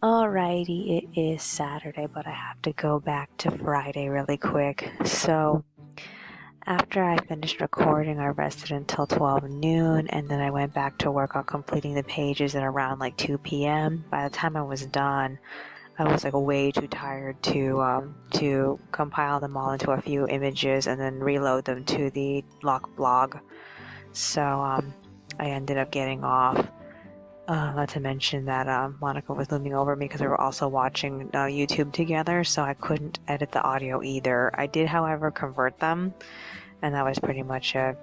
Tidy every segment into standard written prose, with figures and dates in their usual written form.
Alrighty, it is Saturday, but I have to go back to Friday really quick. So, after I finished recording, I rested until 12 noon, and then I went back to work on completing the pages at around like 2 p.m. By the time I was done, I was like way too tired to compile them all into a few images and then reload them to the lock blog. So, I ended up getting off. Not to mention that Monica was looming over me because we were also watching YouTube together, so I couldn't edit the audio either. I did, however, convert them, and that was pretty much it.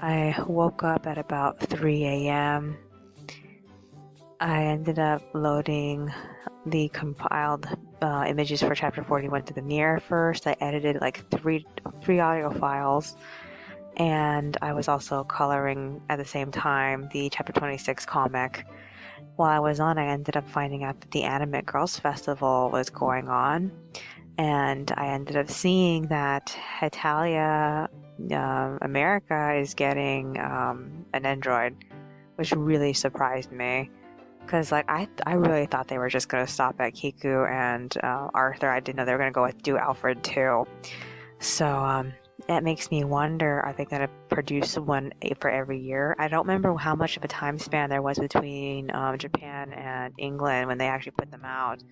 I woke up at about 3 a.m. I ended up loading the compiled images for chapter 41 to the mirror first. I edited like three audio files. And I was also coloring at the same time the chapter 26 comic. While I was on, I ended up finding out that the Anime Girls Festival was going on, and I ended up seeing that Italia, America is getting an Android, which really surprised me. Because like I really thought they were just gonna stop at Kiku and Arthur. I didn't know they were gonna do Alfred too. So that makes me wonder, are they going to produce one for every year? I don't remember how much of a time span there was between Japan and England when they actually put them out.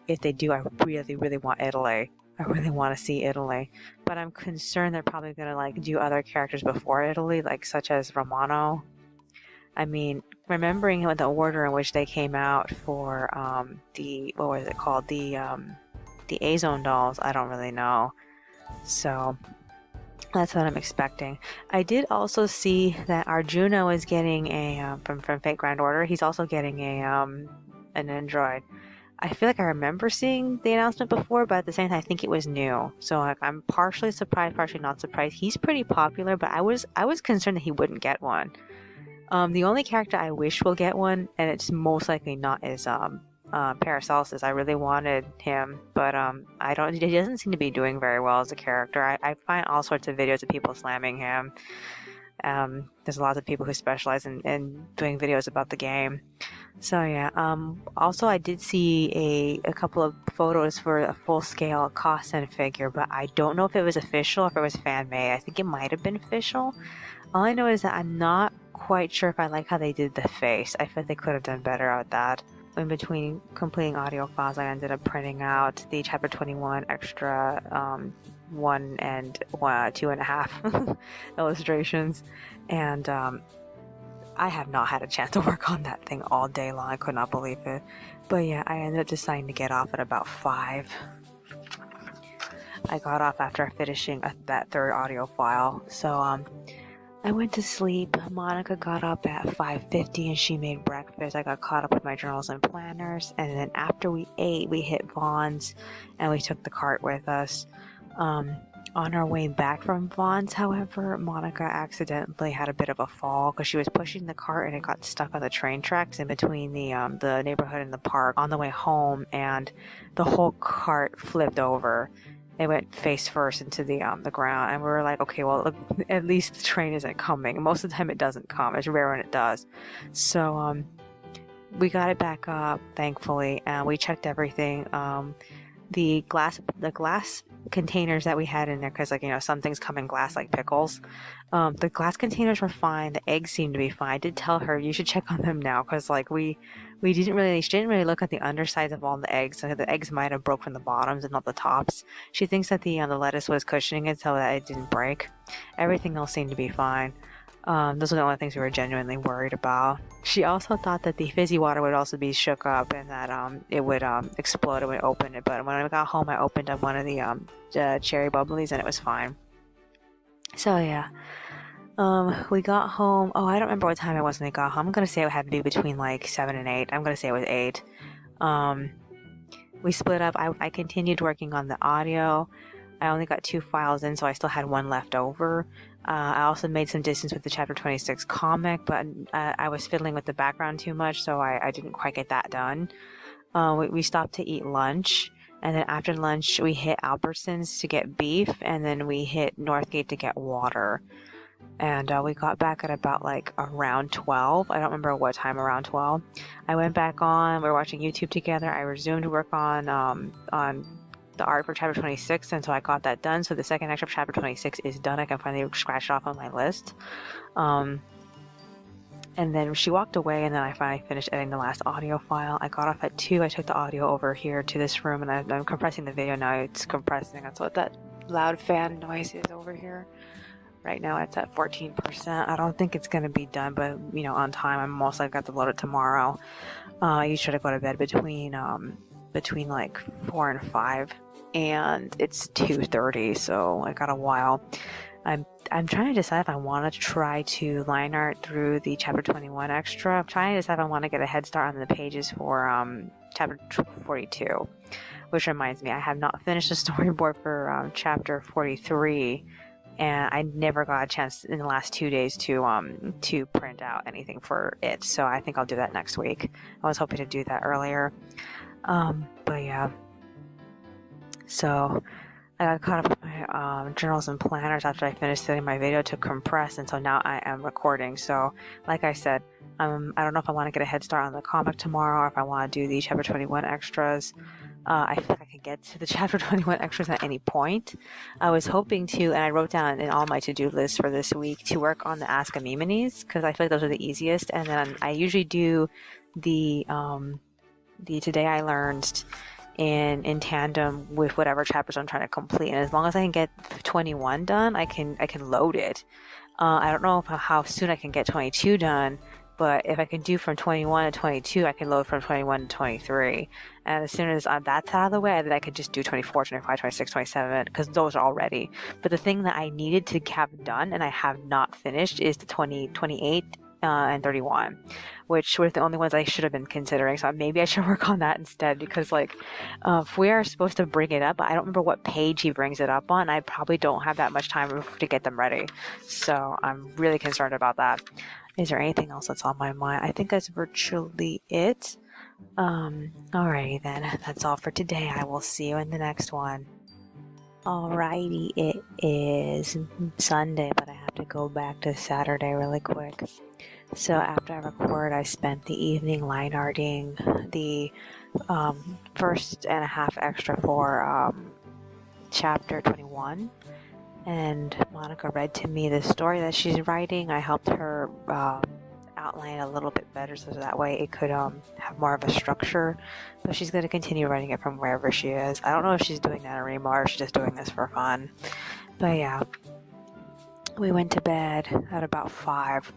If they do, I really, really want Italy. I really want to see Italy. But I'm concerned they're probably going to like do other characters before Italy, like such as Romano. I mean, remembering the order in which they came out for what was it called? The A-Zone dolls, I don't really know. So that's what I'm expecting. I did also see that Arjuna is getting a from Fate Grand Order. He's also getting a an Android. I feel like I remember seeing the announcement before, but at the same time, I think it was new. So like, I'm partially surprised, partially not surprised. He's pretty popular, but I was concerned that he wouldn't get one. The only character I wish will get one, and it's most likely not, is Paracelsus. I really wanted him, but I don't. He doesn't seem to be doing very well as a character. I find all sorts of videos of people slamming him. There's lots of people who specialize in doing videos about the game. So yeah. Also, I did see a couple of photos for a full-scale Kosen figure, but I don't know if it was official or if it was fan-made. I think it might have been official. All I know is that I'm not quite sure if I like how they did the face. I feel like they could have done better at that. In between completing audio files, I ended up printing out the chapter 21 extra 1 and 2.5 illustrations, and I have not had a chance to work on that thing all day long. I could not believe it. But yeah, I ended up deciding to get off at about 5. I got off after finishing that third audio file, so I went to sleep. Monica got up at 5:50 and she made breakfast. I got caught up with my journals and planners, and then after we ate, we hit Vaughn's and we took the cart with us. On our way back from Vaughn's, however, Monica accidentally had a bit of a fall because she was pushing the cart and it got stuck on the train tracks in between the neighborhood and the park on the way home, and the whole cart flipped over. It went face first into the ground, and we were like, okay, well, at least the train isn't coming. Most of the time it doesn't come. It's rare when it does. So we got it back up, thankfully, and we checked everything. The glass containers that we had in there, because some things come in glass like pickles. The glass containers were fine. The eggs seemed to be fine. I did tell her you should check on them now, because she didn't really look at the undersides of all the eggs. So the eggs might have broke from the bottoms and not the tops. She thinks that the lettuce was cushioning it so that it didn't break. Everything else seemed to be fine. Those are the only things we were genuinely worried about. She also thought that the fizzy water would also be shook up and that it would explode when we opened it. But when I got home, I opened up one of the cherry bubblies and it was fine. So yeah. We got home. Oh, I don't remember what time it was when we got home. I'm gonna say it had to be between like 7 and 8. I'm gonna say it was 8. We split up. I continued working on the audio. I only got 2 files in, so I still had 1 left over. I also made some distance with the chapter 26 comic, but I was fiddling with the background too much, so I didn't quite get that done. We stopped to eat lunch, and then after lunch we hit Albertsons to get beef, and then we hit Northgate to get water. and we got back at about like around 12. I don't remember what time, around 12. I went back on, we were watching YouTube together. I resumed work on the art for chapter 26, and so I got that done. So the second extra of chapter 26 is done. I can finally scratch it off on my list. And then she walked away, and then I finally finished editing the last audio file. I got off at 2. I took the audio over here to this room, and I'm compressing the video now. It's compressing. That's what that loud fan noise is over here. Right now it's at 14%. I don't think it's going to be done, but you know, on time. I'm most likely going to upload it tomorrow. I usually try to go to bed between like 4 and 5, and it's 2:30, so I got a while. I'm trying to decide if I want to try to line art through the chapter 21 extra. I'm trying to decide if I want to get a head start on the pages for chapter 42. Which reminds me, I have not finished the storyboard for chapter 43, and I never got a chance in the last 2 days to print out anything for it. So I think I'll do that next week. I was hoping to do that earlier, but yeah. So I got caught up with my journals and planners after I finished setting my video to compress, and so now I am recording. So like I said, I don't know if I want to get a head start on the comic tomorrow, or if I want to do the chapter 21 extras. I feel like I can get to the chapter 21 extras at any point. I was hoping to, and I wrote down in all my to-do lists for this week, to work on the Ask Amymones, because I feel like those are the easiest. And then I usually do the Today I Learned in tandem with whatever chapters I'm trying to complete. And as long as I can get 21 done, I can load it. I don't know how soon I can get 22 done, but if I can do from 21 to 22, I can load from 21 to 23. And as soon as that's out of the way, then I could just do 24, 25, 26, 27, because those are all ready. But the thing that I needed to have done, and I have not finished, is the 28 and 31, which were the only ones I should have been considering. So maybe I should work on that instead, because like if we are supposed to bring it up, I don't remember what page he brings it up on. I probably don't have that much time to get them ready. So I'm really concerned about that. Is there anything else that's on my mind? I think that's virtually it. Alrighty then, that's all for today. I will see you in the next one. Alrighty, it is Sunday, but I have to go back to Saturday really quick. So after I record, I spent the evening line arting the first and a half extra for chapter 21. And Monica read to me the story that she's writing. I helped her outline it a little bit better, so that way it could have more of a structure. But she's going to continue writing it from wherever she is. I don't know if she's doing that anymore, or she's just doing this for fun. But yeah, we went to bed at about 5.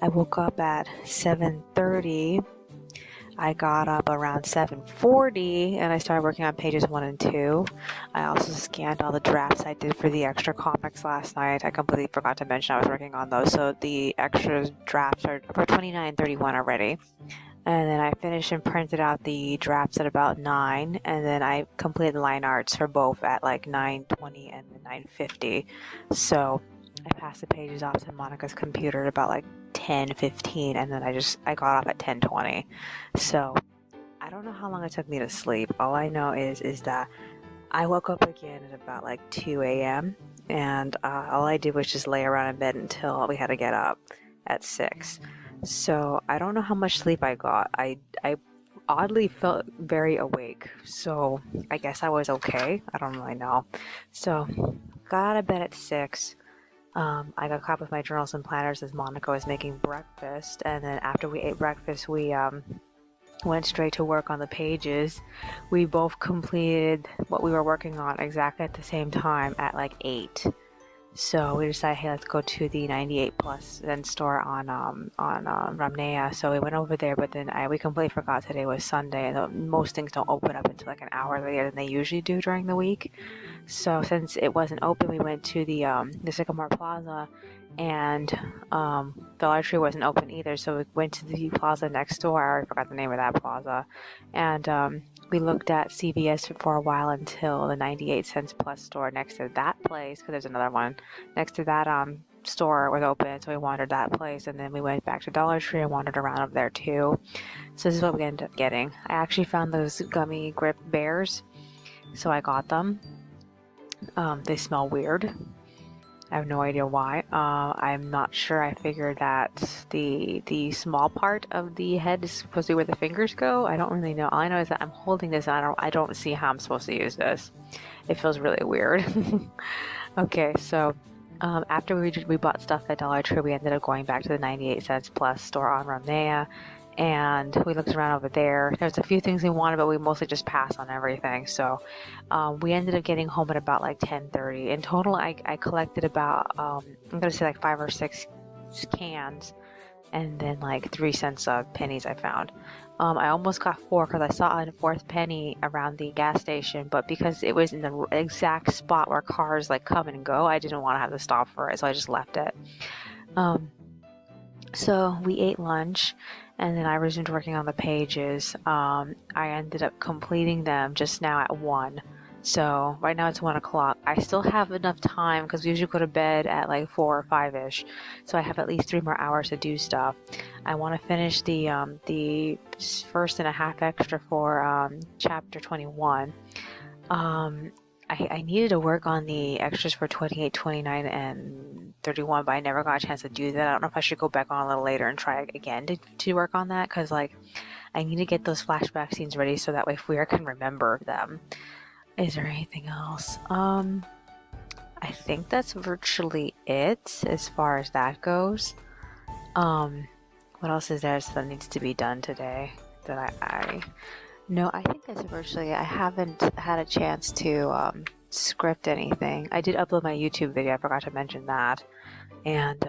I woke up at 7:30. I got up around 7:40, and I started working on pages 1 and 2. I also scanned all the drafts I did for the extra comics last night. I completely forgot to mention I was working on those. So the extra drafts are for 29 and 31 already. And then I finished and printed out the drafts at about 9. And then I completed the line arts for both at like 9:20 and 9:50. So I passed the pages off to Monica's computer at about like 10:15, and then I got off at 10:20. So I don't know how long it took me to sleep. All I know is that I woke up again at about like 2 a.m. and all I did was just lay around in bed until we had to get up at 6. So I don't know how much sleep I got. I oddly felt very awake, so I guess I was okay. I don't really know. So got out of bed at 6. I got caught with my journals and planners as Monica was making breakfast, and then after we ate breakfast, we went straight to work on the pages. We both completed what we were working on exactly at the same time at like 8. So we decided, hey, let's go to the 98 Plus then store on Ramnea. So we went over there, but then we completely forgot today was Sunday, and most things don't open up until like an hour later than they usually do during the week. So since it wasn't open, we went to the Sycamore Plaza, and Dollar Tree wasn't open either. So we went to the plaza next door. I already forgot the name of that plaza, and we looked at CVS for a while until the 98 Cents Plus store next to that place, because there's another one next to that store was open. So we wandered that place, and then we went back to Dollar Tree and wandered around over there too. So this is what we ended up getting. I actually found those gummy grip bears, so I got them. They smell weird. I have no idea why. I'm not sure. I figured that the small part of the head is supposed to be where the fingers go. I don't really know. All I know is that I'm holding this and I don't see how I'm supposed to use this. It feels really weird. Okay, so after we bought stuff at Dollar Tree, we ended up going back to the 98 cents plus store on Romnea, and we looked around over there. There's a few things we wanted, but we mostly just passed on everything. So we ended up getting home at about like 10:30. In total, I collected about I'm gonna say like 5 or 6 cans, and then like 3 cents of pennies I found. I almost got 4 because I saw a 4th penny around the gas station, but because it was in the exact spot where cars like come and go, I didn't want to have to stop for it, so I just left it. So we ate lunch, and then I resumed working on the pages. I ended up completing them just now at 1. So right now it's 1 o'clock. I still have enough time because we usually go to bed at like 4 or 5-ish. So I have at least 3 more hours to do stuff. I want to finish the first and a half extra for chapter 21. I needed to work on the extras for 28, 29, and 31, but I never got a chance to do that. I don't know if I should go back on a little later and try again to work on that, because like I need to get those flashback scenes ready so that way Fuir can remember them. Is there anything else? I think that's virtually it as far as that goes. What else is there that needs to be done today that No, I think that's virtually it. I haven't had a chance to script anything. I did upload my YouTube video, I forgot to mention that. And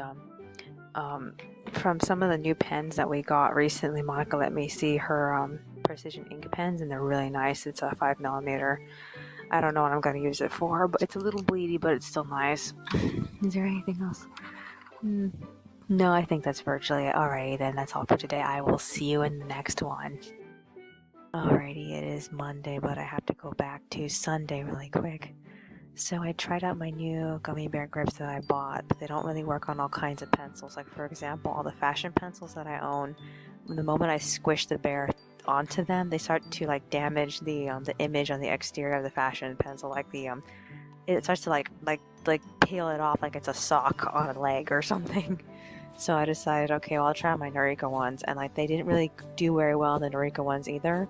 from some of the new pens that we got recently, Monica let me see her precision ink pens, and they're really nice. It's a 5mm. I don't know what I'm going to use it for, but it's a little bleedy, but it's still nice. Is there anything else? No, I think that's virtually it. Alrighty then, that's all for today. I will see you in the next one. Alrighty, it is Monday, but I have to go back to Sunday really quick. So I tried out my new gummy bear grips that I bought, but they don't really work on all kinds of pencils. Like for example, all the fashion pencils that I own, the moment I squish the bear onto them, they start to like damage the image on the exterior of the fashion pencil. Like it starts to like peel it off like it's a sock on a leg or something. So I decided, okay, well, I'll try my Noriko ones, and like they didn't really do very well, the Noriko ones either.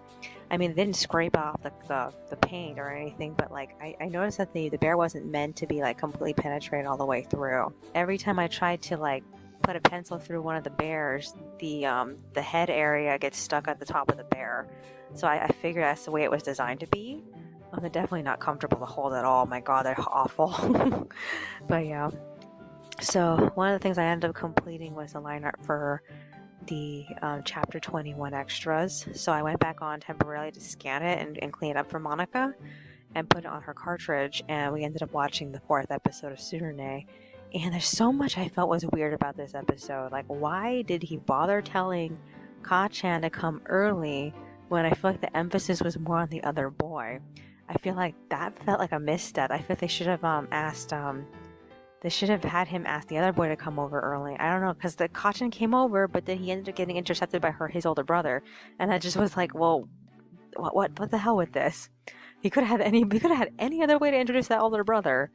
I mean, they didn't scrape off the paint or anything, but like I noticed that the bear wasn't meant to be like completely penetrated all the way through. Every time I tried to like put a pencil through one of the bears, the head area gets stuck at the top of the bear. So I figured that's the way it was designed to be. They're definitely not comfortable to hold at all. My God, they're awful. But yeah. So one of the things I ended up completing was the line art for the chapter 21 extras. So I went back on temporarily to scan it and clean it up for Monica and put it on her cartridge, and we ended up watching the 4th episode of Tsurune. And there's so much I felt was weird about this episode. Like, why did he bother telling Ka-chan to come early when I feel like the emphasis was more on the other boy? I feel like that felt like a misstep. I feel like they should have they should have had him ask the other boy to come over early. I don't know, because the Ka-chan came over, but then he ended up getting intercepted by his older brother, and I just was like, well, what the hell with this? He could have had any other way to introduce that older brother.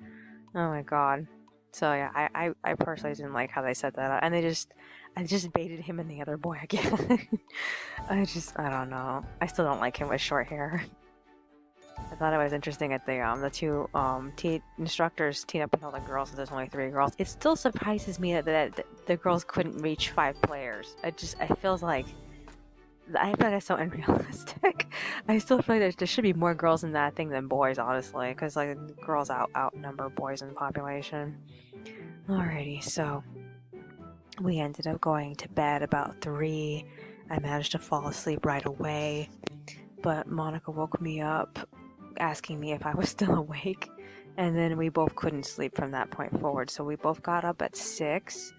Oh my God. So yeah, I personally didn't like how they said that, and I just baited him and the other boy again. I don't know. I still don't like him with short hair. I thought it was interesting that the two instructors team up with all the girls, and there's only 3 girls. It still surprises me that the girls couldn't reach 5 players. I feel like that's so unrealistic. I still feel like there should be more girls in that thing than boys, honestly, because like girls outnumber boys in the population. Alrighty, so we ended up going to bed about 3. I managed to fall asleep right away, but Monica woke me up asking me if I was still awake, and then we both couldn't sleep from that point forward, so we both got up at 6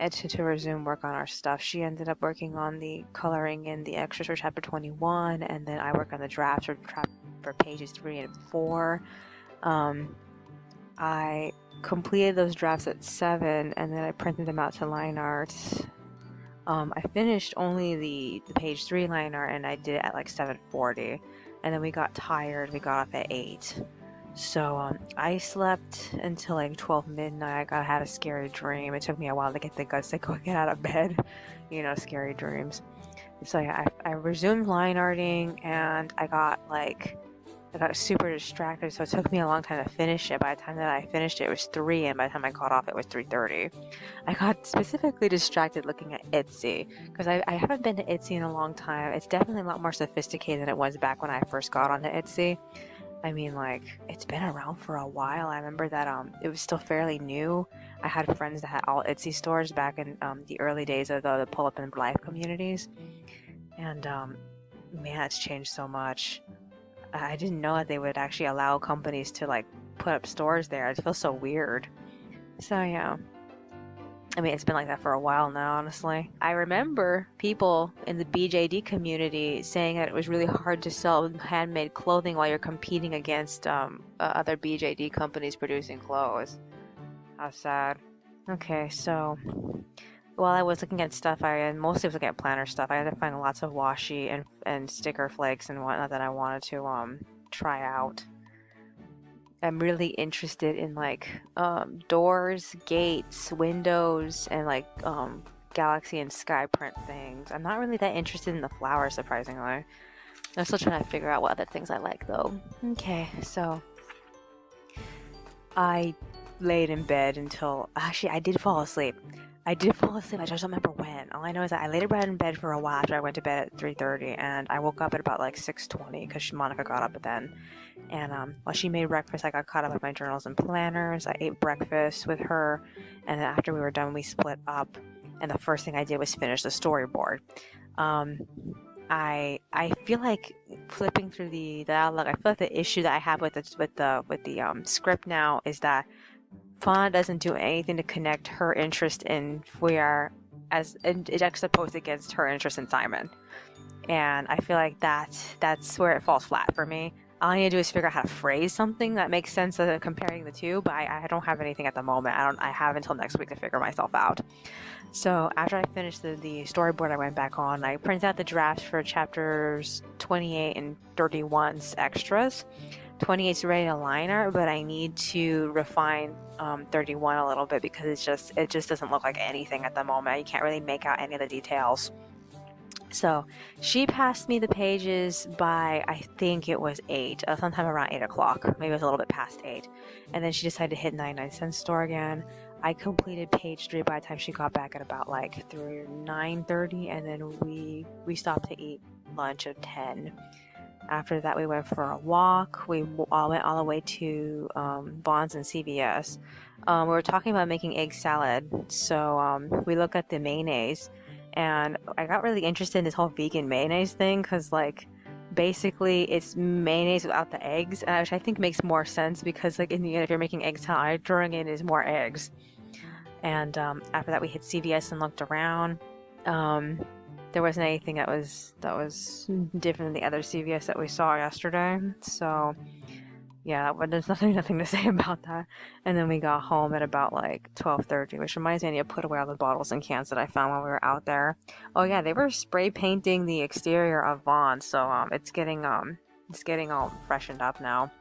and to resume work on our stuff. She ended up working on the coloring in the extras for chapter 21, and then I work on the drafts for pages 3 and 4. I completed those drafts at 7, and then I printed them out to line art. I finished only the page 3 line art, and I did it at like 7:40. And then we got tired, we got off at 8. So I slept until like 12 midnight. I had a scary dream. It took me a while to get the guts to go get out of bed. You know, scary dreams. So yeah, I resumed line arting, and I got super distracted, so it took me a long time to finish it. By the time that I finished it, it was 3, and by the time I got off, it was 3:30. I got specifically distracted looking at Etsy, because I haven't been to Etsy in a long time. It's definitely a lot more sophisticated than it was back when I first got onto Etsy. I mean, like, it's been around for a while. I remember that it was still fairly new. I had friends that had all Etsy stores back in the early days of the pull-up and live communities, and man, it's changed so much. I didn't know that they would actually allow companies to like put up stores there. It feels so weird. So yeah. I mean, it's been like that for a while now, honestly. I remember people in the BJD community saying that it was really hard to sell handmade clothing while you're competing against other BJD companies producing clothes. How sad. Okay, so while I was looking at stuff, I mostly was looking at planner stuff. I had to find lots of washi and sticker flakes and whatnot that I wanted to try out. I'm really interested in like doors, gates, windows, and like galaxy and sky print things. I'm not really that interested in the flowers, surprisingly. I'm still trying to figure out what other things I like though. Okay, so I laid in bed until actually I did fall asleep. I just don't remember when. All I know is that I laid in bed for a while after I went to bed at 3:30, and I woke up at about like 6:20 because Monica got up then. And while she made breakfast, I got caught up with my journals and planners. I ate breakfast with her, and then after we were done, we split up. And the first thing I did was finish the storyboard. I feel like flipping through the dialogue. I feel like the issue that I have with the script now is that Fauna doesn't do anything to connect her interest in Fuyar as juxtaposed against her interest in Simon. And I feel like that's where it falls flat for me. All I need to do is figure out how to phrase something that makes sense of comparing the two, but I don't have anything at the moment. I have until next week to figure myself out. So after I finished the storyboard, I went back on. I printed out the drafts for chapters 28 and 31's extras. 28's ready to line art, but I need to refine 31 a little bit because it just doesn't look like anything at the moment. You can't really make out any of the details. So she passed me the pages by, I think it was 8, sometime around 8 o'clock. Maybe it was a little bit past 8. And then she decided to hit 99-cent store again. I completed page 3 by the time she got back at about like 9:30, and then we stopped to eat lunch at 10. After that, we went for a walk. We all went all the way to Bonds and CVS. We were talking about making egg salad, so we looked at the mayonnaise, and I got really interested in this whole vegan mayonnaise thing because, like, basically it's mayonnaise without the eggs, which I think makes more sense because, like, in the end, if you're making egg salad, throwing in is more eggs. And after that, we hit CVS and looked around. There wasn't anything that was different than the other CVS that we saw yesterday. So yeah, there's nothing to say about that. And then we got home at about like 12:30, which reminds me I need to put away all the bottles and cans that I found while we were out there. Oh yeah, they were spray painting the exterior of Vons, so it's getting all freshened up now.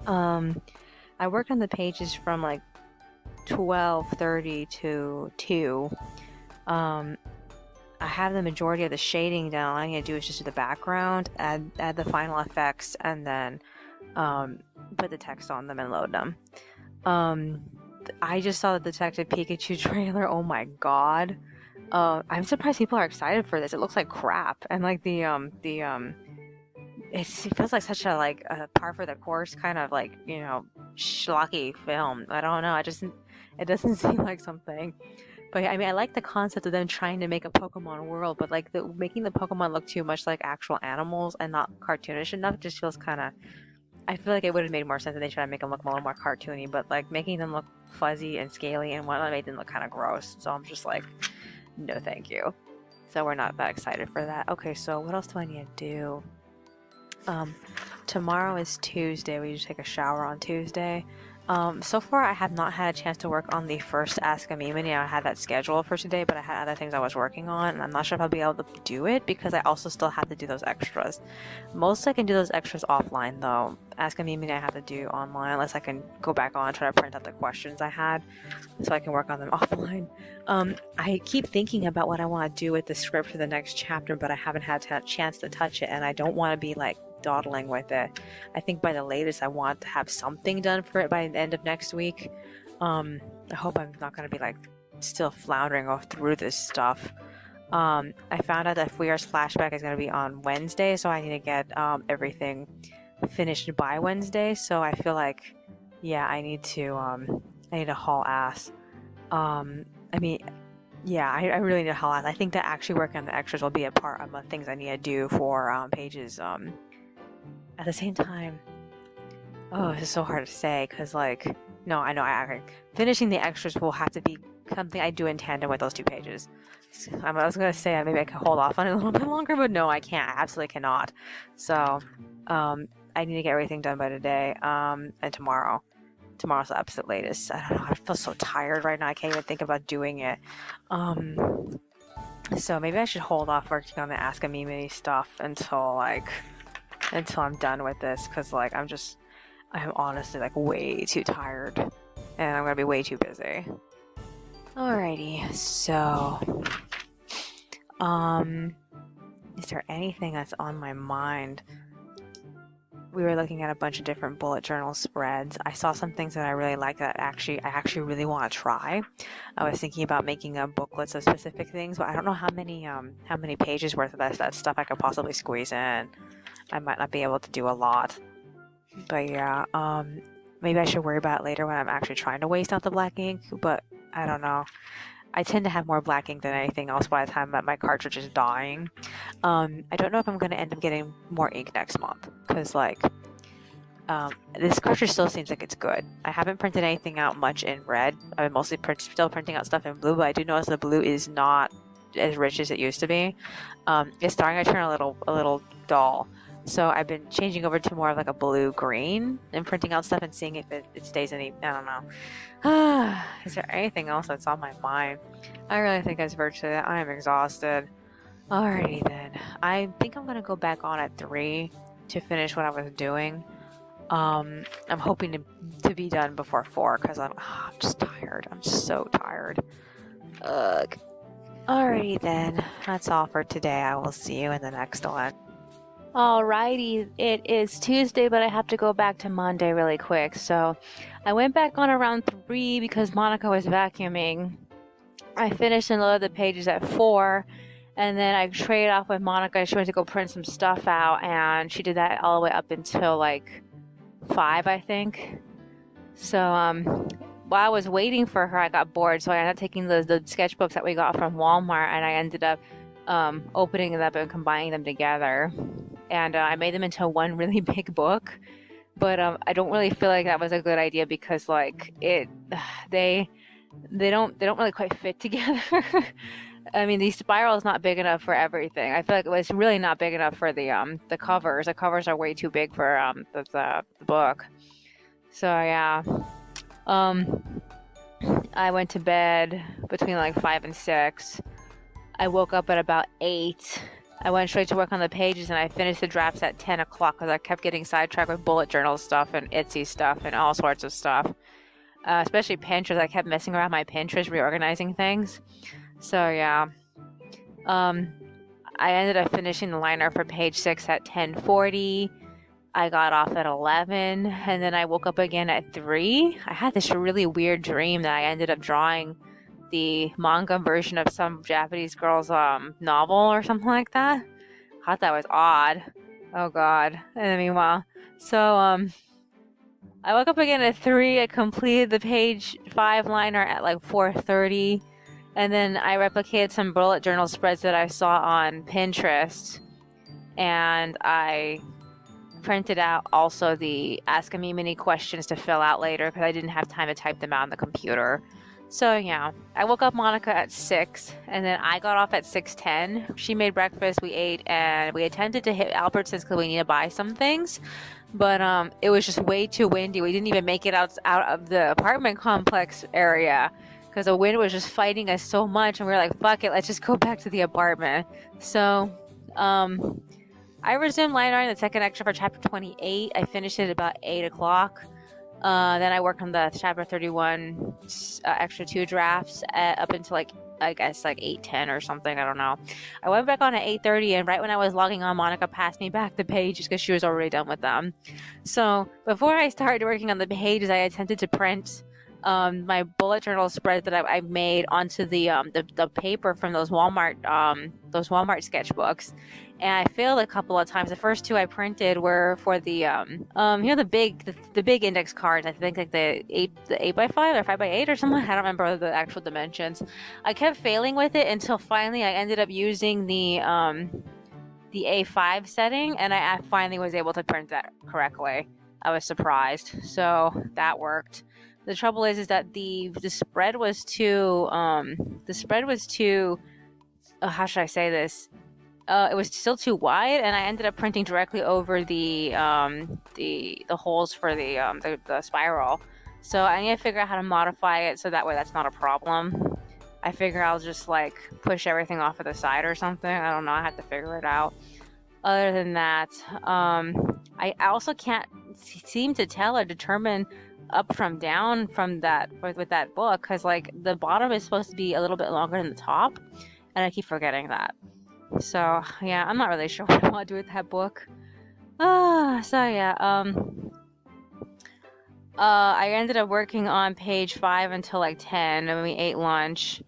I worked on the pages from like 12:30 to 2. I have the majority of the shading down. All I need to do is just do the background, add the final effects, and then put the text on them and load them. I just saw the Detective Pikachu trailer. Oh my god. I'm surprised people are excited for this. It looks like crap. And like it feels like such a par for the course kind of like, you know, schlocky film. I don't know. It doesn't seem like something. But I mean, I like the concept of them trying to make a Pokemon world, but like making the Pokemon look too much like actual animals and not cartoonish enough just feels kind of. I feel like it would have made more sense if they tried to make them look a little more cartoony, but like making them look fuzzy and scaly and whatnot made them look kind of gross. So I'm just like, no, thank you. So we're not that excited for that. Okay, so what else do I need to do? Tomorrow is Tuesday. We usually take a shower on Tuesday. So far I have not had a chance to work on the first Ask Amymone. I had that scheduled for today, but I had other things I was working on, and I'm not sure if I'll be able to do it because I also still have to do those extras. Most I can do those extras offline though. Ask Amymone I have to do online unless I can go back on and try to print out the questions I had so I can work on them offline. I keep thinking about what I want to do with the script for the next chapter, but I haven't had a chance to touch it, and I don't want to be like dawdling with it. I think by the latest I want to have something done for it by the end of next week. I hope I'm not going to be like still floundering off through this stuff. I found out that Fouilleur's flashback is going to be on Wednesday, so I need to get everything finished by Wednesday. So I feel like, yeah, I need to haul ass. I mean, yeah, I really need to haul ass. I think that actually working on the extras will be a part of the things I need to do for pages. At the same time, oh, this is so hard to say because, like, no, I know finishing the extras will have to be something I do in tandem with those 2 pages. I was gonna say maybe I could hold off on it a little bit longer, but no, I can't. I absolutely cannot. So, I need to get everything done by today, and tomorrow. Tomorrow's the absolute latest. I don't know. I feel so tired right now. I can't even think about doing it. So maybe I should hold off working on the Ask Amymone stuff until I'm done with this, because like I'm honestly like way too tired and I'm gonna be way too busy. Alrighty, so is there anything that's on my mind? We were looking at a bunch of different bullet journal spreads. I saw some things that I really like that I actually really want to try. I was thinking about making a booklets of specific things, but I don't know how many pages worth of that stuff I could possibly squeeze in. I might not be able to do a lot. But yeah, maybe I should worry about it later when I'm actually trying to waste out the black ink, but I don't know. I tend to have more black ink than anything else by the time that my cartridge is dying. I don't know if I'm going to end up getting more ink next month, because like, this cartridge still seems like it's good. I haven't printed anything out much in red. I'm mostly still printing out stuff in blue, but I do notice the blue is not as rich as it used to be. It's starting to turn a little dull. So I've been changing over to more of like a blue-green and printing out stuff and seeing if it stays any, I don't know. Is there anything else that's on my mind? I really think that's virtually it. I am exhausted. Alrighty then. I think I'm going to go back on at 3 to finish what I was doing. I'm hoping to be done before 4 because I'm just tired. I'm so tired. Ugh. Alrighty then. That's all for today. I will see you in the next one. Alrighty, it is Tuesday, but I have to go back to Monday really quick. So I went back on around 3 because Monica was vacuuming. I finished and loaded the pages at 4, and then I traded off with Monica. She went to go print some stuff out, and she did that all the way up until like 5, I think. So while I was waiting for her, I got bored, so I ended up taking the sketchbooks that we got from Walmart, and I ended up opening them up and combining them together. And I made them into one really big book, but I don't really feel like that was a good idea because like they don't really quite fit together. I mean, the spiral is not big enough for everything. I feel like it was really not big enough for the covers. The covers are way too big for the book. So yeah, I went to bed between like 5 and 6. I woke up at about 8. I went straight to work on the pages, and I finished the drafts at 10 o'clock because I kept getting sidetracked with bullet journal stuff and Etsy stuff and all sorts of stuff. Especially Pinterest. I kept messing around my Pinterest, reorganizing things. So yeah. I ended up finishing the liner for page 6 at 10:40. I got off at 11, and then I woke up again at 3. I had this really weird dream that I ended up drawing the manga version of some Japanese girl's novel or something like that. I thought that was odd. Oh god. And meanwhile, so I woke up again at 3. I completed the page 5 liner at like 4:30, and then I replicated some bullet journal spreads that I saw on Pinterest, and I printed out also the Ask Amymone questions to fill out later because I didn't have time to type them out on the computer. So yeah, I woke up Monica at 6, and then I got off at 6:10. She made breakfast, we ate, and we attempted to hit Albertsons because we need to buy some things. But it was just way too windy. We didn't even make it out of the apartment complex area because the wind was just fighting us so much, and we were like, "Fuck it, let's just go back to the apartment." So, I resumed line art in the second extra for chapter 28. I finished it at about 8 o'clock. Then I worked on the chapter 31 extra 2 drafts up until I guess 8:10 or something. I don't know. I went back on at 8:30, and right when I was logging on, Monica passed me back the pages because she was already done with them. So before I started working on the pages, I attempted to print my bullet journal spreads that I made onto the paper from those Walmart sketchbooks, and I failed a couple of times. The first 2 I printed were for the the big index cards. I think the 8x5 or 5x8 or something. I don't remember the actual dimensions. I kept failing with it until finally I ended up using the A5 setting, and I finally was able to print that correctly. I was surprised, so that worked. The trouble is that the spread was too how should I say this? It was still too wide, and I ended up printing directly over the holes for the spiral. So I need to figure out how to modify it so that way that's not a problem. I figure I'll just push everything off of the side or something. I don't know. I have to figure it out. Other than that, I also can't seem to tell or determine up from down from that with that book, because the bottom is supposed to be a little bit longer than the top, and I keep forgetting that. So yeah, I'm not really sure what I want to do with that book. So yeah, I ended up working on page 5 until 10, and we ate lunch.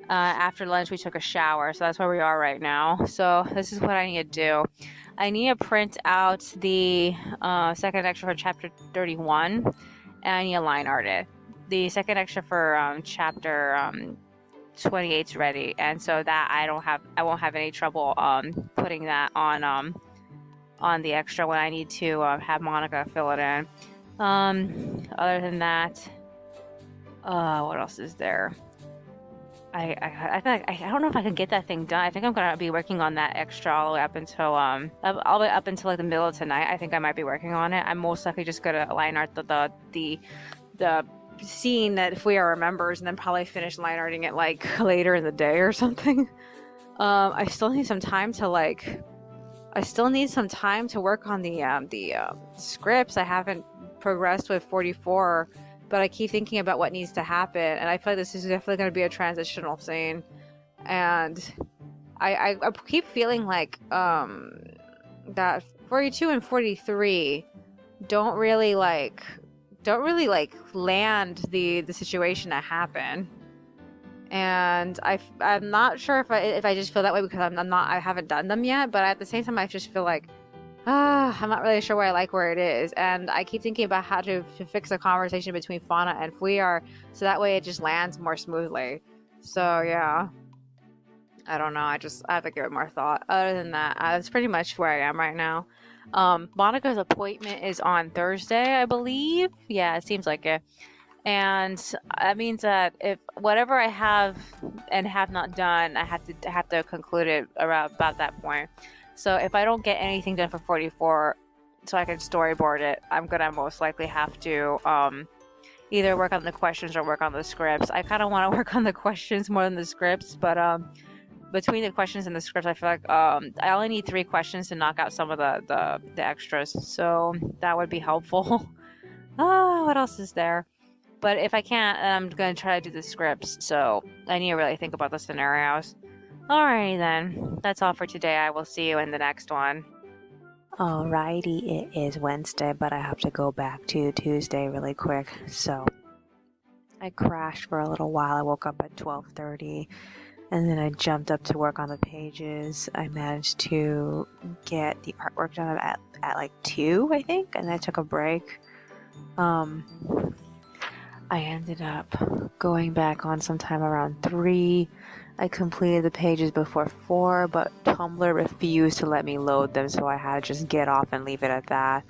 After lunch, we took a shower, so that's where we are right now. So this is what I need to do. I need to print out the second extra for chapter 31, and I need to line art it. The second extra for chapter 28's ready, and so that I won't have any trouble putting that on the extra when I need to have Monica fill it in. Other than that, what else is there? I don't know if I can get that thing done. I think I'm gonna be working on that extra all the way up until the middle of tonight. I think I might be working on it. I'm most likely just gonna line art the scene that if we are remembers, and then probably finish line arting it later in the day or something. I still need some time to work on the scripts. I haven't progressed with 44, but I keep thinking about what needs to happen, and I feel like this is definitely going to be a transitional scene, and I keep feeling that 42 and 43 don't really land the situation that happened, and I'm not sure if I just feel that way because I haven't done them yet, but at the same time I just feel I'm not really sure where I like where it is, and I keep thinking about how to fix the conversation between Fauna and Fuyar so that way it just lands more smoothly. So yeah, I don't know. I have to give it more thought. Other than that, that's pretty much where I am right now. Monica's appointment is on Thursday, I believe. Yeah, it seems like it. And that means that if whatever I have and have not done, I have to conclude it around about that point. So if I don't get anything done for 44, so I can storyboard it, I'm gonna most likely have to either work on the questions or work on the scripts. I kind of want to work on the questions more than the scripts, but between the questions and the scripts, I feel like I only need 3 questions to knock out some of the extras, so that would be helpful. What else is there? But if I can't, I'm going to try to do the scripts, so I need to really think about the scenarios. Alrighty then, that's all for today. I will see you in the next one. Alrighty, it is Wednesday, but I have to go back to Tuesday really quick, so I crashed for a little while. I woke up at 12:30, and then I jumped up to work on the pages. I managed to get the artwork done at 2, I think, and I took a break. I ended up going back on sometime around 3. I completed the pages before 4, but Tumblr refused to let me load them, so I had to just get off and leave it at that.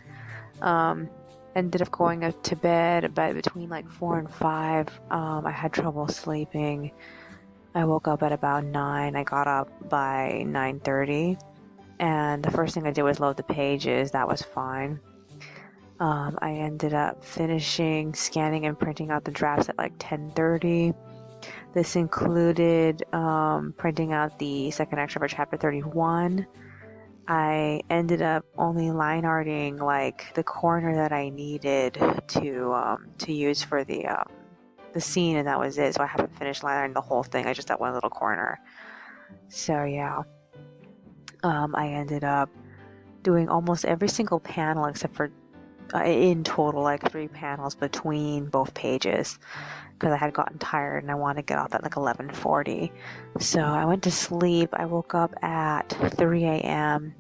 And ended up going up to bed, but between like 4 and 5, I had trouble sleeping. I woke up at about 9. I got up by 9:30, and the first thing I did was load the pages. That was fine. I ended up finishing scanning and printing out the drafts at like 10:30. This included printing out the second extra for chapter 31. I ended up only line arting like the corner that I needed to use for the scene, and that was it. So I haven't finished line arting the whole thing. I just that one little corner. So yeah, I ended up doing almost every single panel except for in total like 3 panels between both pages, because I had gotten tired and I wanted to get off at like 11:40. So I went to sleep. I woke up at 3 a.m.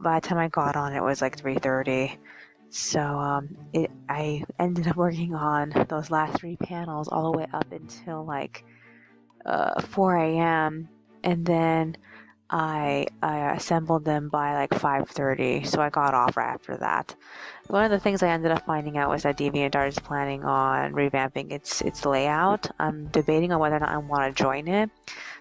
By the time I got on, it was like 3:30. So I ended up working on those last 3 panels all the way up until like 4 a.m. And then I assembled them by like 5:30, so I got off right after that. One of the things I ended up finding out was that DeviantArt is planning on revamping its layout. I'm debating on whether or not I want to join it.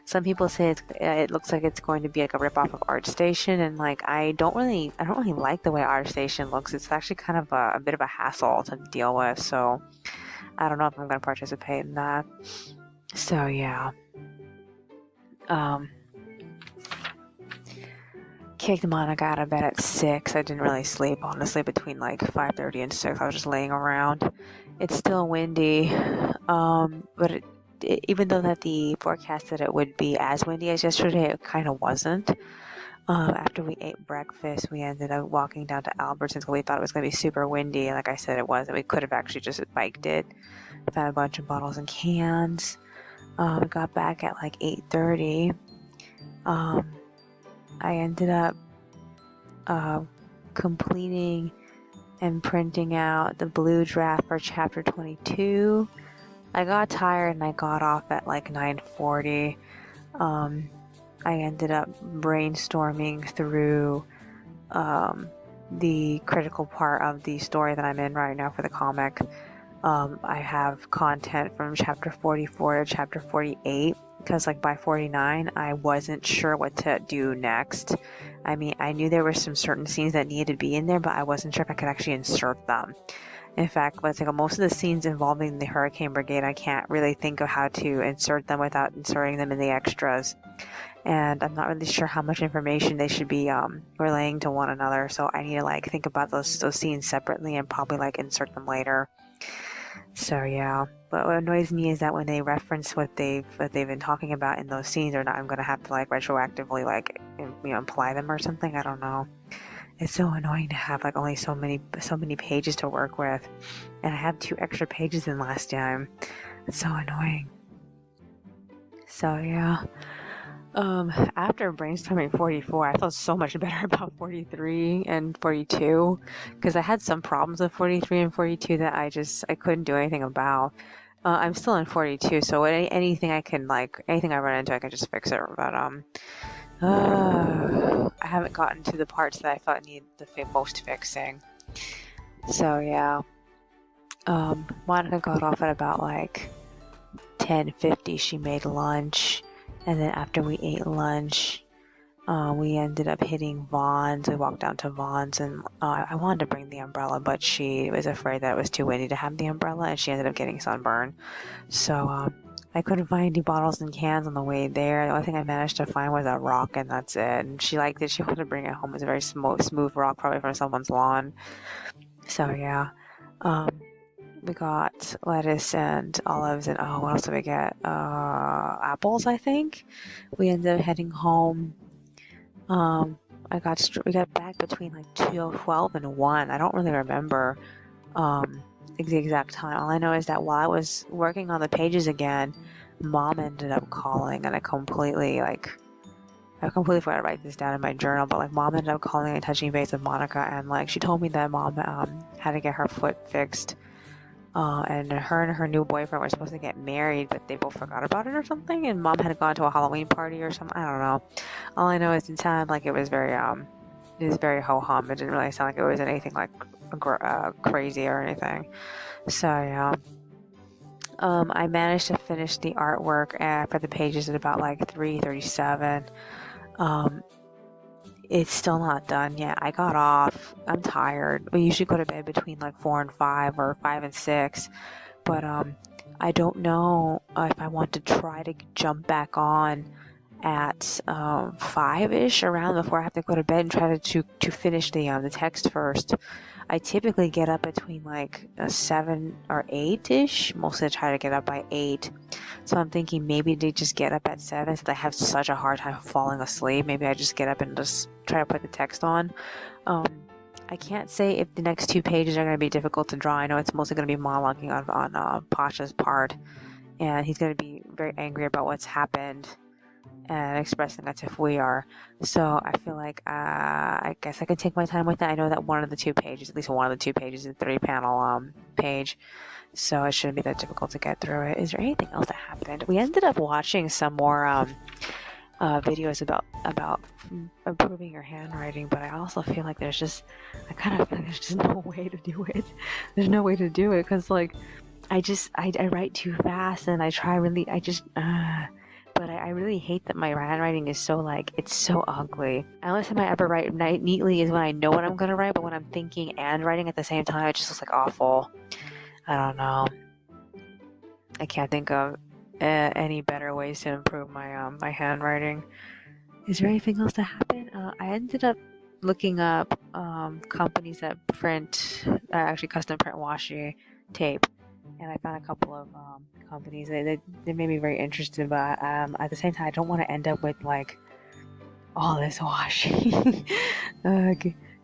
Some people say it looks like it's going to be like a ripoff of ArtStation, and like I don't really like the way ArtStation looks. It's actually kind of a bit of a hassle to deal with, so I don't know if I'm going to participate in that. So yeah. Kicked Monica out of bed at 6. I didn't really sleep, honestly, between like 5:30 and 6. I was just laying around. It's still windy, but even though that the forecast said it would be as windy as yesterday, it kind of wasn't. After we ate breakfast, we ended up walking down to Albertsons because we thought it was going to be super windy, and like I said, it wasn't. We could have actually just biked it. Found a bunch of bottles and cans. We got back at like 8:30. I ended up completing and printing out the blue draft for chapter 22. I got tired and I got off at like 9:40. I ended up brainstorming through the critical part of the story that I'm in right now for the comic. I have content from chapter 44 to chapter 48, because like by 49 I wasn't sure what to do next. I mean, I knew there were some certain scenes that needed to be in there, but I wasn't sure if I could actually insert them. In fact, let's take most of the scenes involving the Hurricane Brigade, I can't really think of how to insert them without inserting them in the extras. And I'm not really sure how much information they should be relaying to one another, so I need to like think about those scenes separately and probably like insert them later. So yeah, but what annoys me is that when they reference what they've been talking about in those scenes or not, I'm gonna have to like retroactively like imply them or something. I don't know. It's so annoying to have like only so many pages to work with, and I have 2 extra pages than last time. It's so annoying. So yeah. After brainstorming 44, I felt so much better about 43 and 42, because I had some problems with 43 and 42 that I couldn't do anything about. I'm still in 42, so anything I run into, I can just fix it. But I haven't gotten to the parts that I thought need the most fixing. So yeah. Monica got off at about like 10:50. She made lunch. And then after we ate lunch, we ended up hitting Vaughn's. We walked down to Vaughn's, and I wanted to bring the umbrella, but she was afraid that it was too windy to have the umbrella, and she ended up getting sunburned. So I couldn't find any bottles and cans on the way there. The only thing I managed to find was a rock, and that's it. And she liked it. She wanted to bring it home. It was a very smooth rock, probably from someone's lawn. So yeah. We got lettuce and olives and what else did we get? Apples, I think. We ended up heading home. We got back between like 12 and 1. I don't really remember the exact time. All I know is that while I was working on the pages again, Mom ended up calling, and I completely forgot to write this down in my journal, but like Mom ended up calling and touching base with Monica, and like she told me that Mom had to get her foot fixed. And her and her new boyfriend were supposed to get married, but they both forgot about it or something, and Mom had gone to a Halloween party or something. I don't know. All I know is it sounded like it was very ho-hum. It didn't really sound like it was anything like crazy or anything. So yeah. I managed to finish the artwork for the pages at about like 3:37. Um, it's still not done yet. I got off. I'm tired. We usually go to bed between like 4 and 5 or 5 and 6. But I don't know if I want to try to jump back on at 5-ish around before I have to go to bed and try to finish the text first. I typically get up between like 7 or 8-ish. Mostly I try to get up by 8. So I'm thinking maybe they just get up at 7 since I have such a hard time falling asleep. Maybe I just get up and just try to put the text on. I can't say if the next 2 pages are going to be difficult to draw. I know it's mostly going to be monologuing on Pasha's part. And he's going to be very angry about what's happened and expressing that if we are. So I feel like I guess I can take my time with that. I know that one of the 2 pages, at least one of the 2 pages, is a 3-panel page, so it shouldn't be that difficult to get through it. Is there anything else that happened? We ended up watching some more videos about improving your handwriting, but I also feel like there's just no way to do it. There's no way to do it because like I write too fast and I try really but I really hate that my handwriting is so like, it's so ugly. The only time I ever write neatly is when I know what I'm gonna write, but when I'm thinking and writing at the same time, it just looks like awful. I don't know. I can't think of any better ways to improve my handwriting. Is there anything else that happened? I ended up looking up companies that print, actually custom print washi tape. And I found a couple of companies. They made me very interested, but at the same time, I don't want to end up with like all this washi,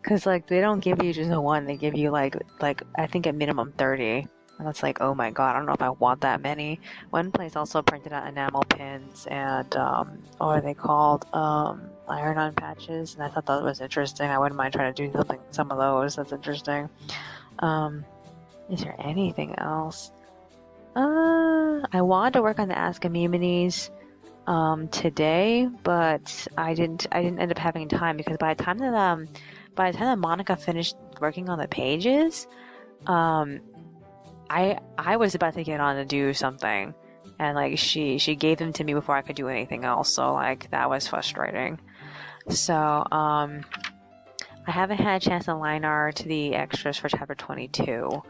because like they don't give you just a one. They give you like I think at minimum 30, and that's like, oh my god, I don't know if I want that many. One place also printed out enamel pins and what are they called? Iron-on patches, and I thought that was interesting. I wouldn't mind trying to do some of those. That's interesting. Is there anything else? I wanted to work on the Ask Amymoneys today, but I didn't end up having time because by the time that Monica finished working on the pages, I was about to get on to do something, and like she gave them to me before I could do anything else, so like that was frustrating. So I haven't had a chance to line art the extras for chapter 22.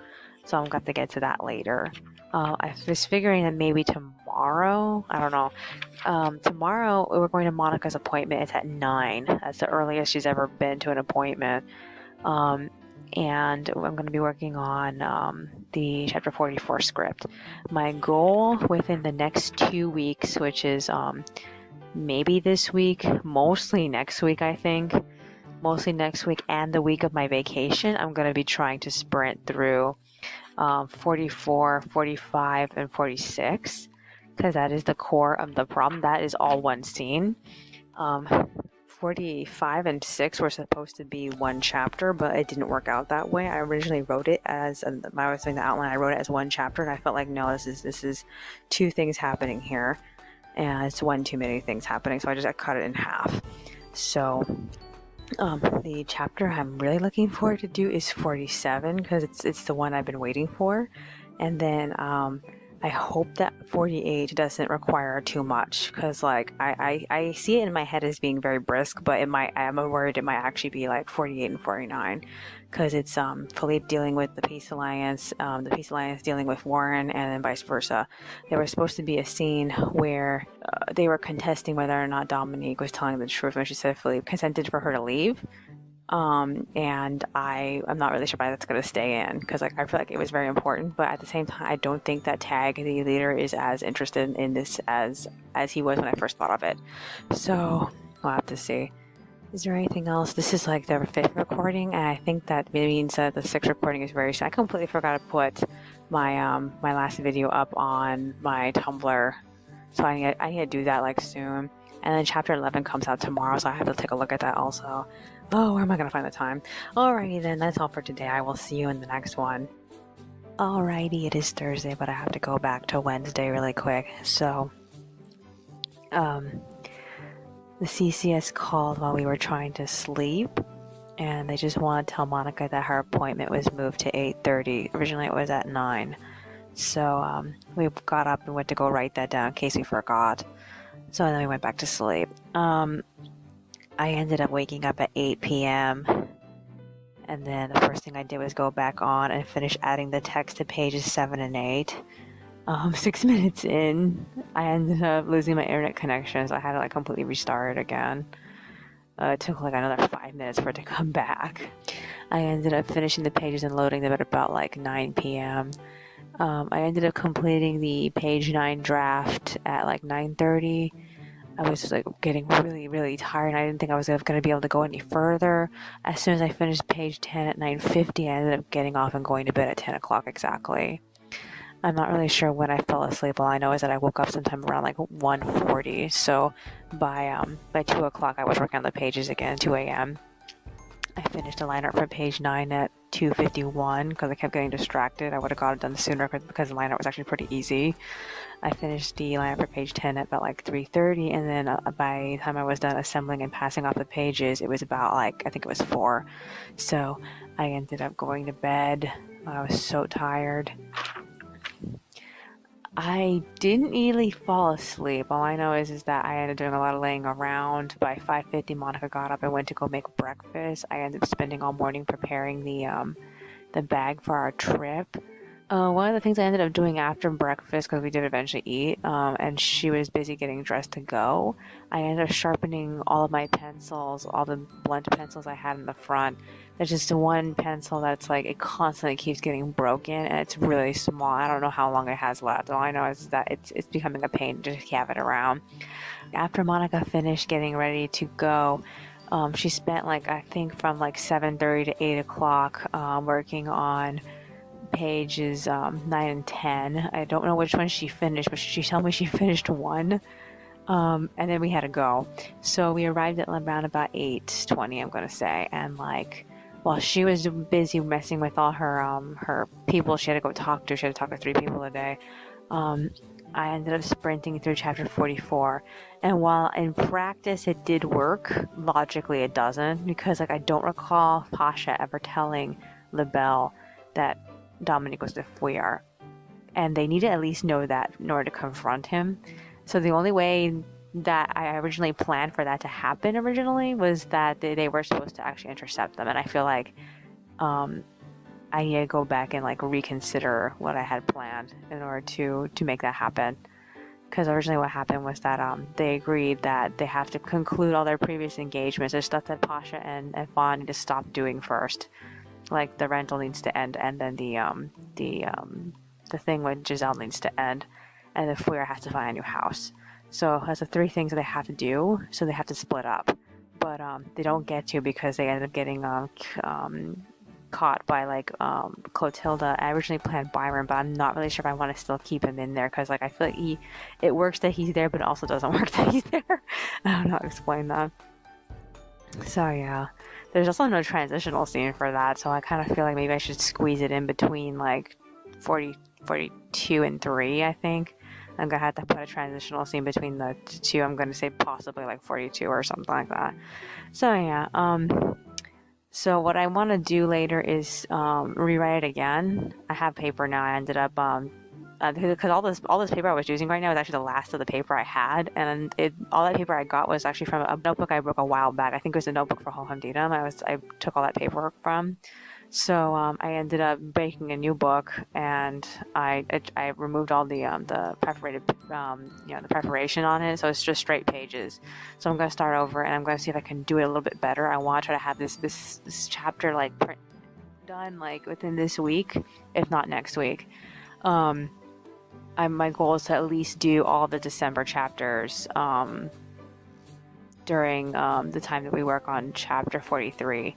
So I'm going to get to that later. I was figuring that maybe tomorrow, I don't know. Tomorrow we're going to Monica's appointment. It's at 9. That's the earliest she's ever been to an appointment. And I'm going to be working on the chapter 44 script. My goal within the next 2 weeks, which is maybe this week, mostly next week, I think. Mostly next week and the week of my vacation, I'm going to be trying to sprint through 44, 45, and 46, because that is the core of the problem. That is all one scene. 45 and 6 were supposed to be one chapter, but it didn't work out that way. I originally wrote it as, when I was doing the outline, I wrote it as one chapter, and I felt like, no, this is 2 things happening here, and it's one too many things happening, so I cut it in half. So the chapter I'm really looking forward to do is 47 because it's the one I've been waiting for, and then I hope that 48 doesn't require too much because like I see it in my head as being very brisk, but I'm worried it might actually be like 48 and 49 because it's Philippe dealing with the Peace Alliance, dealing with Warren, and then vice versa. There was supposed to be a scene where they were contesting whether or not Dominique was telling the truth when she said Philippe consented for her to leave. And I'm not really sure why that's going to stay in because like I feel like it was very important, but at the same time I don't think that Tag, the leader, is as interested in this as he was when I first thought of it. So we'll have to see. Is there anything else? This is like the 5th recording, and I think that means that the 6th recording is very soon. I completely forgot to put my my last video up on my Tumblr, so I need to do that like soon. And then chapter 11 comes out tomorrow, so I have to take a look at that also. Oh, where am I going to find the time? Alrighty then, that's all for today. I will see you in the next one. Alrighty, it is Thursday, but I have to go back to Wednesday really quick. So, the CCS called while we were trying to sleep, and they just want to tell Monica that her appointment was moved to 8:30. Originally it was at 9. So we got up and went to go write that down in case we forgot. So then we went back to sleep. I ended up waking up at 8 p.m. And then the first thing I did was go back on and finish adding the text to pages 7 and 8. 6 minutes in, I ended up losing my internet connection, so I had to like completely restart it again. It took like another 5 minutes for it to come back. I ended up finishing the pages and loading them at about like 9 p.m. I ended up completing the page 9 draft at like 9:30. I was just like getting really, really tired, and I didn't think I was going to be able to go any further. As soon as I finished page 10 at 9:50, I ended up getting off and going to bed at 10 o'clock exactly. I'm not really sure when I fell asleep. All I know is that I woke up sometime around like 1:40. So by 2 o'clock, I was working on the pages again, 2 a.m. I finished the line art for page 9 at 2:51 because I kept getting distracted. I would have got it done sooner because the line art was actually pretty easy. I finished the line art for page 10 at about like 3:30, and then by the time I was done assembling and passing off the pages, it was about like, I think it was 4. So I ended up going to bed. I was so tired. I didn't really fall asleep. All I know is that I ended up doing a lot of laying around. By 5:50, Monica got up and went to go make breakfast. I ended up spending all morning preparing the bag for our trip. One of the things I ended up doing after breakfast, because we did eventually eat, and she was busy getting dressed to go, I ended up sharpening all of my pencils, all the blunt pencils I had in the front. There's just one pencil that's like, it constantly keeps getting broken, and it's really small. I don't know how long it has left. All I know is that it's becoming a pain to just have it around. After Monica finished getting ready to go, she spent like, I think from like 7:30 to 8 o'clock working on pages 9 and 10. I don't know which one she finished, but she told me she finished one. And then we had to go. So we arrived at around about 8:20, I'm gonna say, and like while she was busy messing with all her people she had to go talk to, she had to talk to 3 people a day. I ended up sprinting through chapter 44, and while in practice it did work, logically it doesn't, because like I don't recall Pasha ever telling LaBelle that Dominic was the Fouillard, and they need to at least know that in order to confront him. So the only way that I originally planned for that to happen originally was that they were supposed to actually intercept them, and I feel like I need to go back and like reconsider what I had planned in order to make that happen. Because originally what happened was that they agreed that they have to conclude all their previous engagements. There's stuff that Pasha and Fawn need to stop doing first. Like the rental needs to end, and then the thing with Giselle needs to end, and the Fouillard has to find a new house. So that's the 3 things that they have to do. So they have to split up, but they don't get to because they ended up getting caught by like Clotilda. I originally planned Byron, but I'm not really sure if I want to still keep him in there because like I feel like it works that he's there, but it also doesn't work that he's there. I don't know how to explain that. So yeah, there's also no transitional scene for that, so I kind of feel like maybe I should squeeze it in between like 42 and 3. I think I'm gonna have to put a transitional scene between the 2. I'm gonna say possibly like 42 or something like that. So yeah, so what I want to do later is rewrite it again. I have paper now. I ended up because all this paper I was using right now is actually the last of the paper I had, and all that paper I got was actually from a notebook I broke a while back. I think it was a notebook for Ho Hum Didum. I took all that paperwork from. So I ended up making a new book, and I removed all the perforated the perforation on it, so it's just straight pages. So I'm gonna start over, and I'm gonna see if I can do it a little bit better. I want to try to have this chapter like print done like within this week, if not next week. My goal is to at least do all the December chapters during the time that we work on chapter 43.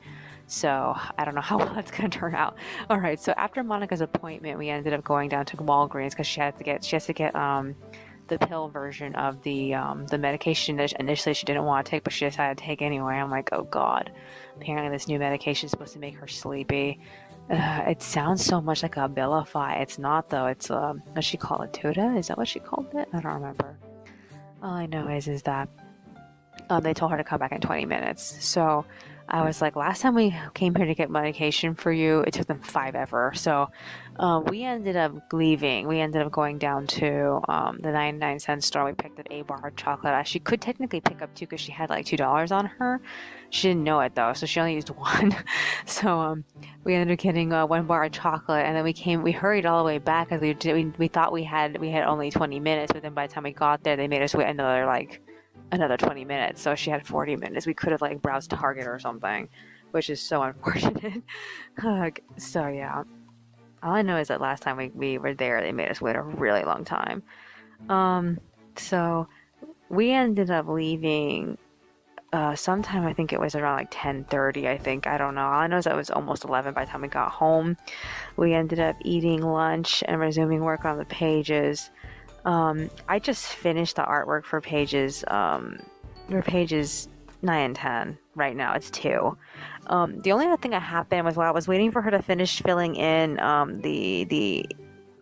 So I don't know how well that's going to turn out. All right, so after Monica's appointment, we ended up going down to Walgreens because she has to get the pill version of the medication that initially she didn't want to take, but she decided to take anyway. I'm like, oh God, apparently this new medication is supposed to make her sleepy. It sounds so much like a Abilify. It's not though. It's what she called it, Tuda? Is that what she called it? I don't remember. All I know is that they told her to come back in 20 minutes. So I was like, last time we came here to get medication for you, it took them 5 ever. So we ended up leaving. We ended up going down to the 99-cent store. We picked up a bar of chocolate. She could technically pick up two because she had like $2 on her. She didn't know it though, so she only used one. So we ended up getting one bar of chocolate, and then we hurried all the way back because we thought we had only 20 minutes, but then by the time we got there, they made us wait another 20 minutes. So she had 40 minutes. We could have like browsed Target or something, which is so unfortunate. So yeah, all I know is that last time we were there, they made us wait a really long time. So we ended up leaving sometime. I think it was around like 10:30. I think, I don't know. All I know is that it was almost 11 by the time we got home. We ended up eating lunch and resuming work on the pages. I just finished the artwork for pages 9 and 10. Right now it's 2. The only other thing that happened was while I was waiting for her to finish filling in the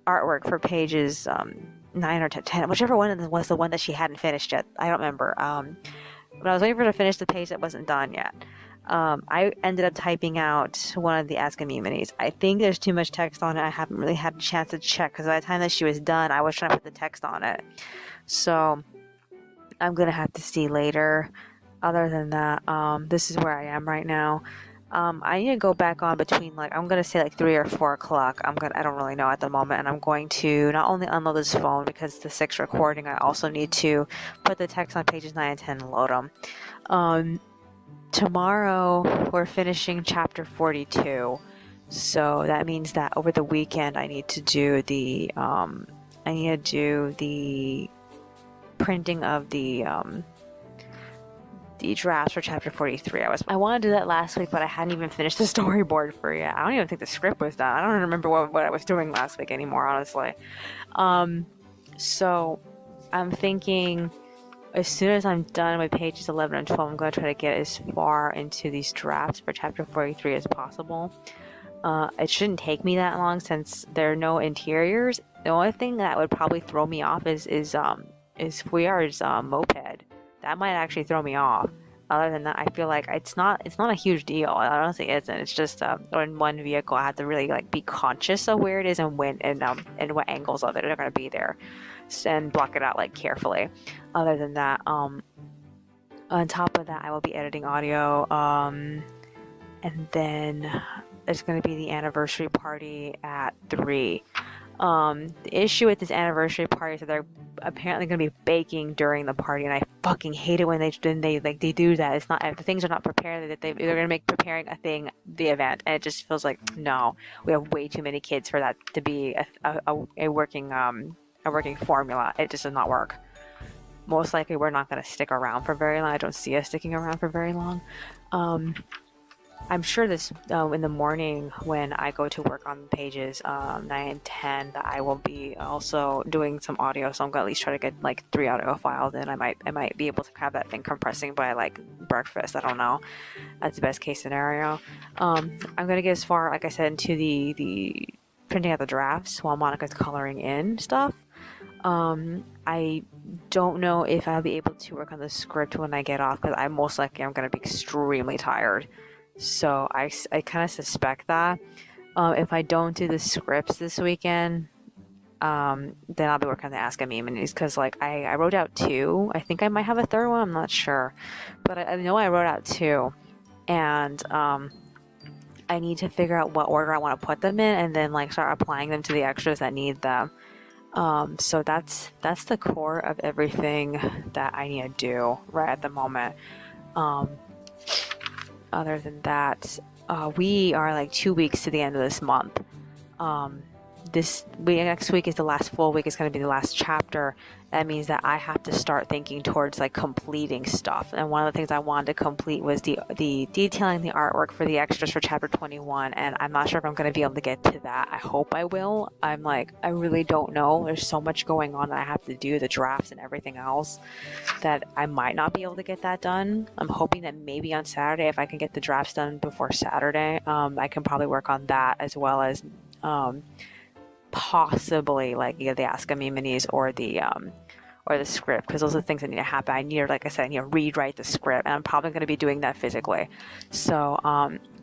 artwork for pages 9 or 10, whichever one was the one that she hadn't finished yet. I don't remember. But I was waiting for her to finish the page that wasn't done yet. I ended up typing out one of the Ask Amymoneys. I think there's too much text on it. I haven't really had a chance to check because by the time that she was done, I was trying to put the text on it. So I'm going to have to see later. Other than that, this is where I am right now. I need to go back on between I'm going to say 3 or 4 o'clock. I don't really know at the moment. And I'm going to not only unload this phone because the 6 recording, I also need to put the text on pages 9 and 10 and load them. Tomorrow we're finishing chapter 42, so that means that over the weekend I need to do the printing of the drafts for chapter 43. I wanted to do that last week, but I hadn't even finished the storyboard for it yet. I don't even think the script was done. I don't remember what I was doing last week anymore, honestly. So I'm thinking, as soon as I'm done with pages 11 and 12, I'm going to try to get as far into these drafts for chapter 43 as possible. It shouldn't take me that long since there are no interiors. The only thing that would probably throw me off is Fuyar's moped. That might actually throw me off. Other than that, I feel like it's not a huge deal. It honestly isn't. It's just in one vehicle, I have to really be conscious of where it is and when and what angles of it are going to be there, and block it out carefully. Other than that, on top of that, I will be editing audio, and then there's going to be the anniversary party at 3. The issue with this anniversary party is that they're apparently going to be baking during the party, and I fucking hate it when they do that. It's not, if the things are not prepared, that they're going to make preparing a thing the event, and it just feels like, no, we have way too many kids for that to be a working formula. It just does not work. Most likely we're not going to stick around for very long. I don't see us sticking around for very long. I'm sure this in the morning when I go to work on pages 9 and 10 that I will be also doing some audio, so I'm gonna at least try to get 3 audio files in. I might be able to have that thing compressing by breakfast. I don't know. That's the best case scenario. I'm gonna get as far, like I said, into the printing out the drafts while Monica's coloring in stuff. I don't know if I'll be able to work on the script when I get off because I'm most likely gonna be extremely tired. So I kind of suspect that if I don't do the scripts this weekend, then I'll be working on the Ask Amymoneys because I wrote out 2. I think I might have a 3rd one. I'm not sure, but I know I wrote out 2, and I need to figure out what order I want to put them in, and then start applying them to the extras that need them. So that's the core of everything that I need to do right at the moment. Other than that, we are 2 weeks to the end of this month. Next week is the last full week. It's going to be the last chapter. That means that I have to start thinking towards completing stuff. And one of the things I wanted to complete was the detailing the artwork for the extras for chapter 21. And I'm not sure if I'm going to be able to get to that. I hope I will. I really don't know. There's so much going on that I have to do, the drafts and everything else, that I might not be able to get that done. I'm hoping that maybe on Saturday, if I can get the drafts done before Saturday, I can probably work on that as well as possibly the Ask Amymoneys or or the script, because those are the things that need to happen. I need to, like I said, I need to rewrite the script, and I'm probably going to be doing that physically. So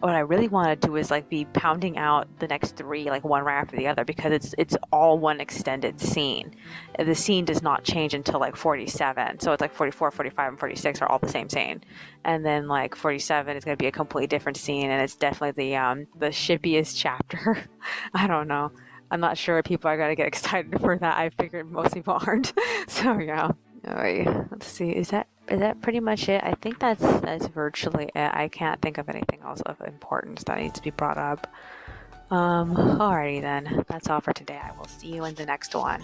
what I really want to do is like be pounding out the next three like one right after the other, because it's all one extended scene. The scene does not change until like 47, so it's like 44, 45, and 46 are all the same scene, and then like 47 is going to be a completely different scene, and it's definitely the shippiest chapter. I don't know. I'm not sure if people are going to get excited for that. I figured most people aren't. So yeah. All right. Let's see. Is that pretty much it? I think that's virtually it. I can't think of anything else of importance that needs to be brought up. Alrighty then. That's all for today. I will see you in the next one.